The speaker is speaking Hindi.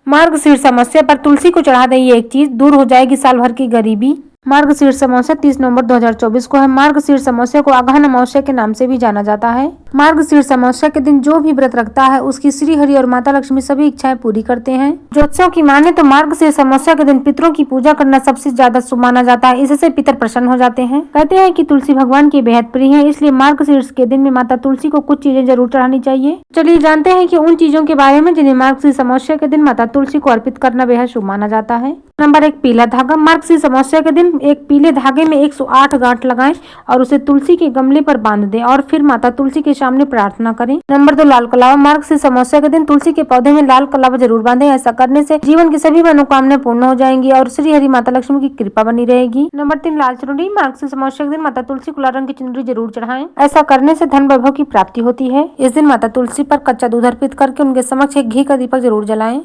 मार्गशीर्ष अमावस्या पर तुलसी को चढ़ा दें ये एक चीज, दूर हो जाएगी साल भर की गरीबी। मार्गशीर्ष अमावस्या 30 नवंबर 2024 को है। मार्गशीर्ष अमावस्या को अगहन अमावस्या के नाम से भी जाना जाता है। मार्गशीर्ष अमावस्या के दिन जो भी व्रत रखता है उसकी श्री हरि और माता लक्ष्मी सभी इच्छाएं पूरी करते हैं। ज्योतिषियों की माने तो मार्गशीर्ष अमावस्या के दिन पितरों की पूजा करना सबसे ज्यादा शुभ माना जाता है। इससे पितर प्रसन्न हो जाते हैं। कहते हैं कि तुलसी भगवान की बेहद प्रिय है, इसलिए मार्गशीर्ष के दिन में माता तुलसी को कुछ चीजें जरूर चढ़ानी चाहिए। चलिए जानते हैं कि उन चीजों के बारे में जिन्हें मार्गशीर्ष अमावस्या के दिन माता तुलसी को अर्पित करना बेहद शुभ माना जाता है। नंबर 1, पीला धागा। मार्गशीर्ष अमावस्या के दिन एक पीले धागे में 108 गांठ लगाएं और उसे तुलसी के गमले पर बांध दें और फिर माता तुलसी के सामने प्रार्थना करें। नंबर 2, लाल कलावा। मार्गशीर्ष अमावस्या के दिन तुलसी के पौधे में लाल कलावा जरूर बांधें। ऐसा करने से जीवन की सभी मनोकामनाएं पूर्ण हो जाएंगी और श्री हरि माता लक्ष्मी की कृपा बनी रहेगी। नंबर 3, लाल चुनरी। मार्गशीर्ष अमावस्या के दिन माता तुलसी को लाल रंग की चुनरी जरूर चढ़ाएं। ऐसा करने से धन वैभव की प्राप्ति होती है। इस दिन माता तुलसी पर कच्चा दूध अर्पित करके उनके समक्ष एक घी का दीपक जरूर जलाएं।